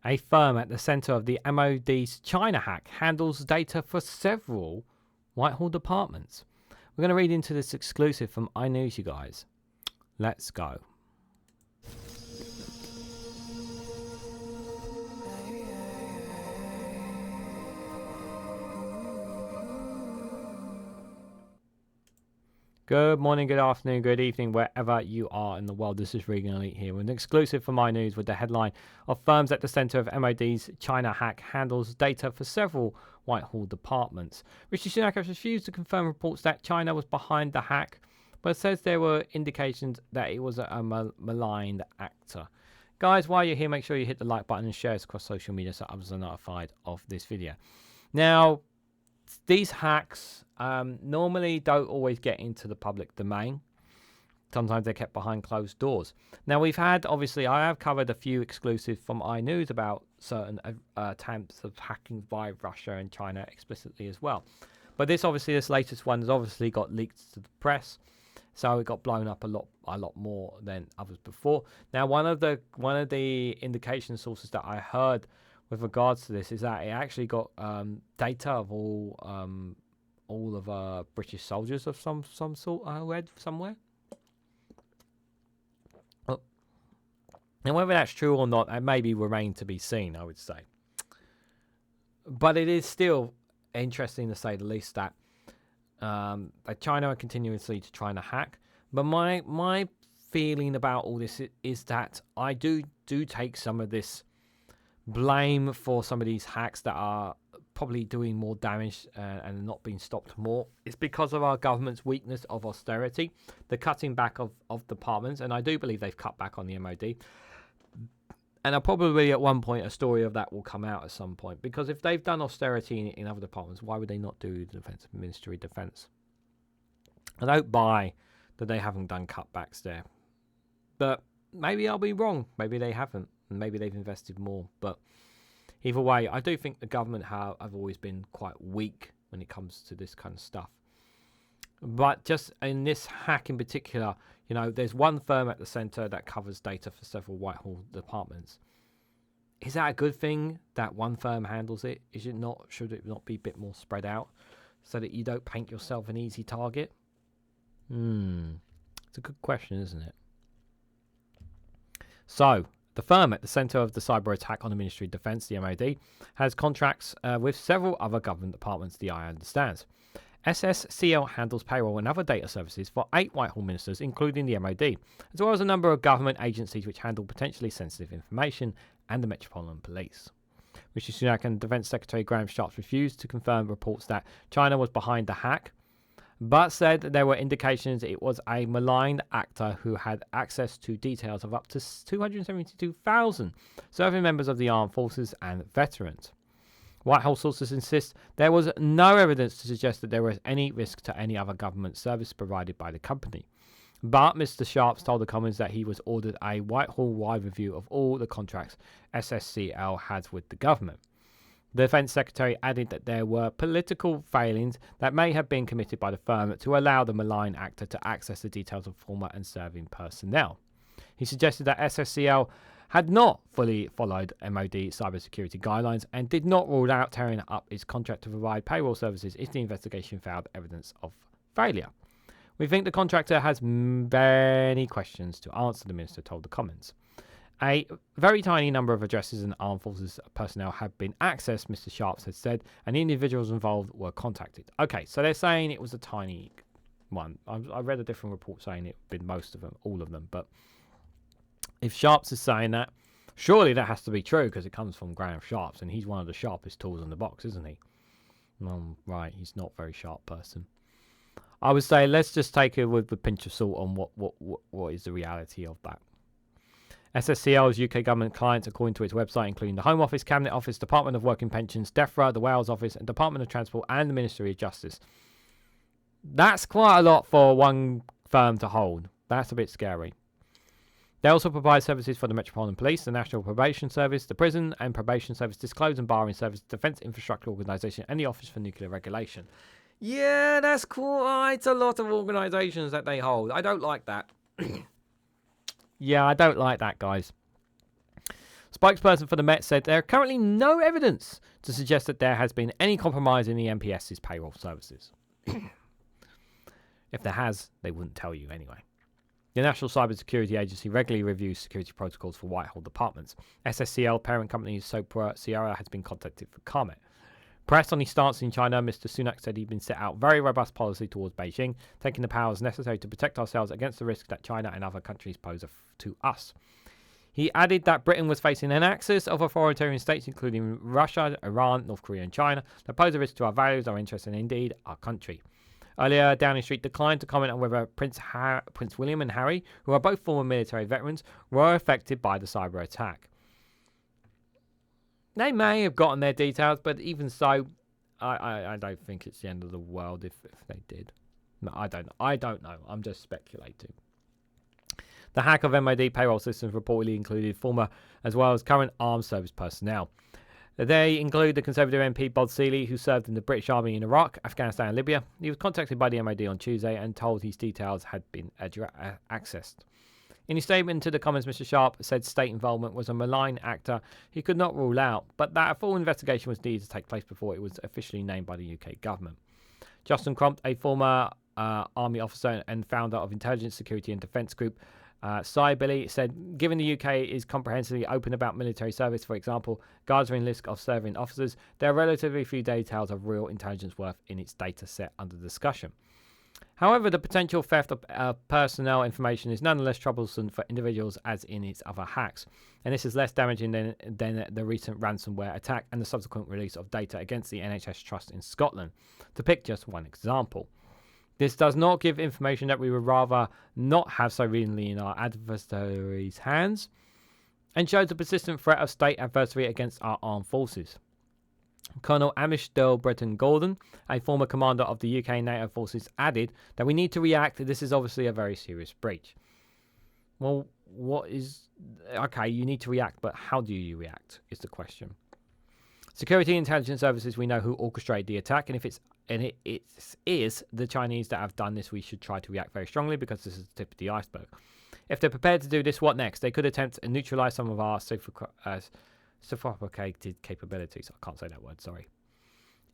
A firm at the centre of the MoD's China hack handles data for several Whitehall departments. We're going to read into this exclusive from iNews, you guys. Let's go. Good morning, good afternoon, good evening, wherever you are in the world. This is Reganelite here with an exclusive from iNews with the headline of firms at the centre of MoD's China hack handles data for several Whitehall departments. Rishi Sunak has refused to confirm reports that China was behind the hack, but says there were indications that it was a maligned actor. Guys, while you're here, make sure you hit the like button and share this across social media so others are notified of this video. Now, these hacks normally don't always get into the public domain. Sometimes they're kept behind closed doors. Now, we've had, obviously, I have covered a few exclusives from iNews about certain attempts of hacking by Russia and China explicitly as well. But this latest one has obviously got leaked to the press, so it got blown up a lot more than others before. Now, one of the indication sources that I heard with regards to this is that it actually got data of all of British soldiers of some sort. I read somewhere. And whether that's true or not, it maybe remain to be seen, I would say. But it is still interesting to say the least that China are continuously trying to hack. But my feeling about all this is that I do take some of this blame for some of these hacks that are probably doing more damage and not being stopped more. It's because of our government's weakness of austerity, the cutting back of departments, and I do believe they've cut back on the MoD. And I'll probably at one point a story of that will come out at some point, because if they've done austerity in other departments, why would they not do the Ministry of Defence? I don't buy that they haven't done cutbacks there, but maybe I'll be wrong. Maybe they haven't. Maybe they've invested more, but either way, I do think the government have always been quite weak when it comes to this kind of stuff. But just in this hack in particular, you know, there's one firm at the centre that covers data for several Whitehall departments. Is that a good thing that one firm handles it? Is it not? Should it not be a bit more spread out so that you don't paint yourself an easy target? It's a good question, isn't it? So, the firm at the centre of the cyber attack on the Ministry of Defence, the MoD, has contracts with several other government departments, the I understands. SSCL handles payroll and other data services for 8 Whitehall ministers, including the MoD, as well as a number of government agencies which handle potentially sensitive information, and the Metropolitan Police. Rishi Sunak and Defence Secretary Graham Sharps refused to confirm reports that China was behind the hack, but said there were indications it was a malign actor who had access to details of up to 272,000 serving members of the armed forces and veterans. Whitehall sources insist there was no evidence to suggest that there was any risk to any other government service provided by the company. But Mr Shapps told the Commons that he was ordered a Whitehall-wide review of all the contracts SSCL has with the government. The Defence Secretary added that there were political failings that may have been committed by the firm to allow the malign actor to access the details of former and serving personnel. He suggested that SSCL had not fully followed MoD cybersecurity guidelines and did not rule out tearing up its contract to provide payroll services if the investigation found evidence of failure. We think the contractor has many questions to answer, the minister told the Commons. A very tiny number of addresses and armed forces personnel have been accessed, Mr Sharps had said, and the individuals involved were contacted. Okay, so they're saying it was a tiny one. I read a different report saying it had been most of them, all of them, but if Sharps is saying that, surely that has to be true because it comes from Graham Sharps, and he's one of the sharpest tools in the box, isn't he? Right, he's not a very sharp person. I would say let's just take it with a pinch of salt on what is the reality of that. SSCL's UK government clients, according to its website, including the Home Office, Cabinet Office, Department of Work and Pensions, DEFRA, the Wales Office, and Department of Transport, and the Ministry of Justice. That's quite a lot for one firm to hold. That's a bit scary. They also provide services for the Metropolitan Police, the National Probation Service, the Prison and Probation Service, Disclosure and Barring Service, Defence Infrastructure Organisation, and the Office for Nuclear Regulation. Yeah, that's quite a lot of organisations that they hold. I don't like that. Yeah, I don't like that, guys. Spokesperson for the Met said there are currently no evidence to suggest that there has been any compromise in the MPS's payroll services. If there has, they wouldn't tell you anyway. The National Cybersecurity Agency regularly reviews security protocols for Whitehall departments. SSCL, parent company Sopra Sierra, has been contacted for comment. Pressed on his stance in China, Mr Sunak said he'd been set out very robust policy towards Beijing, taking the powers necessary to protect ourselves against the risk that China and other countries pose to us. He added that Britain was facing an axis of authoritarian states, including Russia, Iran, North Korea and China, that pose a risk to our values, our interests and indeed our country. Earlier, Downing Street declined to comment on whether Prince William and Harry, who are both former military veterans, were affected by the cyber attack. They may have gotten their details, but even so, I don't think it's the end of the world if they did. No, I don't know. I'm just speculating. The hack of MoD payroll systems reportedly included former as well as current armed service personnel. They include the Conservative MP Bod Seeley, who served in the British Army in Iraq, Afghanistan and Libya. He was contacted by the MoD on Tuesday and told his details had been accessed. In his statement to the Commons, Mr Shapps said state involvement was a malign actor he could not rule out, but that a full investigation was needed to take place before it was officially named by the UK government. Justin Crump, a former Army officer and founder of intelligence, security and defence group Cybilly, said, given the UK is comprehensively open about military service, for example, guards are in list of serving officers, there are relatively few details of real intelligence worth in its data set under discussion. However, the potential theft of personnel information is nonetheless troublesome for individuals as in its other hacks, and this is less damaging than the recent ransomware attack and the subsequent release of data against the NHS Trust in Scotland, to pick just one example. This does not give information that we would rather not have so readily in our adversaries' hands, and shows a persistent threat of state adversary against our armed forces. Colonel Amish Breton Gordon, a former commander of the UK NATO forces, added that we need to react. This is obviously a very serious breach. Well, okay, you need to react, but how do you react is the question. Security intelligence services, we know who orchestrated the attack, and if it is the Chinese that have done this, we should try to react very strongly because this is the tip of the iceberg. If they're prepared to do this, what next? They could attempt to neutralize some of our sophisticated capabilities. I can't say that word, sorry.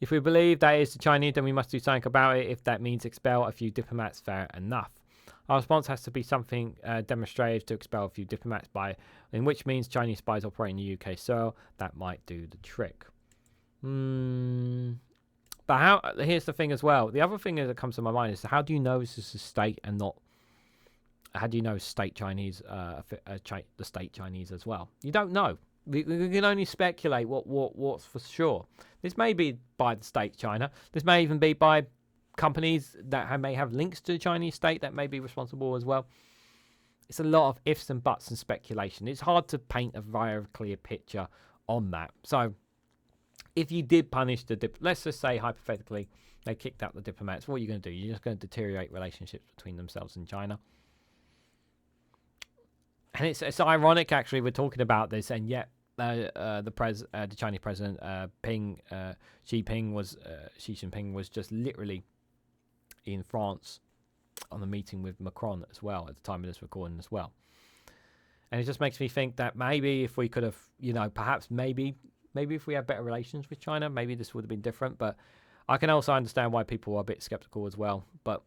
If we believe that is the Chinese, then we must do something about it. If that means expel a few diplomats, fair enough. Our response has to be something demonstrative to expel a few diplomats, in which means Chinese spies operating in the UK soil. That might do the trick. But here's the thing as well. The other thing that comes to my mind is, how do you know this is a state and not? How do you know state Chinese, the state Chinese as well? You don't know. We can only speculate what's for sure. This may be by the state China. This may even be by companies that may have links to the Chinese state that may be responsible as well. It's a lot of ifs and buts and speculation. It's hard to paint a very clear picture on that. So, if you did punish let's just say hypothetically they kicked out the diplomats, what are you going to do? You're just going to deteriorate relationships between themselves and China. And it's ironic, actually, we're talking about this, and yet the Chinese president Xi Jinping was just literally in France on a meeting with Macron as well at the time of this recording as well. And it just makes me think that maybe if we could have, perhaps maybe if we had better relations with China, maybe this would have been different. But I can also understand why people are a bit skeptical as well. But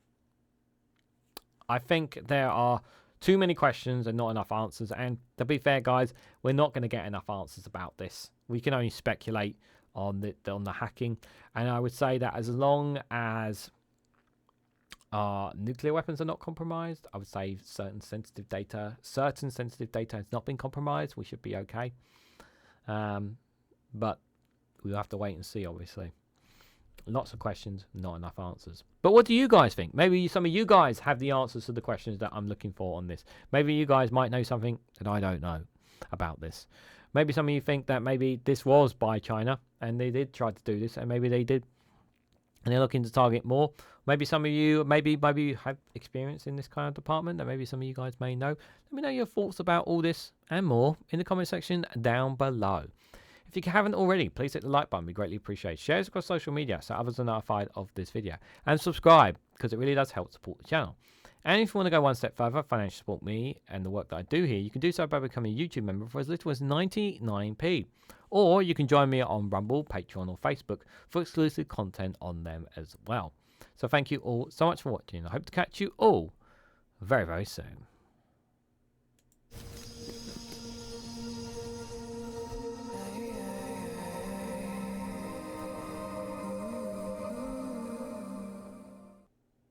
I think there are too many questions and not enough answers. And to be fair, guys, we're not going to get enough answers about this. We can only speculate on the hacking. And I would say that as long as nuclear weapons are not compromised, I would say certain sensitive data has not been compromised. We should be okay. But we'll have to wait and see, obviously. Lots of questions, not enough answers. But what do you guys think? Maybe some of you guys have the answers to the questions that I'm looking for on this. Maybe you guys might know something that I don't know about this. Maybe some of you think that maybe this was by China and they did try to do this, and maybe they did and they're looking to target more. Maybe some of you maybe have experience in this kind of department, and maybe some of you guys may know. Let me know your thoughts about all this and more in the comment section down below. If you haven't already, please hit the like button. We greatly appreciate it. Share this across social media so others are notified of this video. And subscribe, because it really does help support the channel. And if you want to go one step further, financially support me and the work that I do here, you can do so by becoming a YouTube member for as little as 99p. Or you can join me on Rumble, Patreon, or Facebook for exclusive content on them as well. So thank you all so much for watching. I hope to catch you all very, very soon.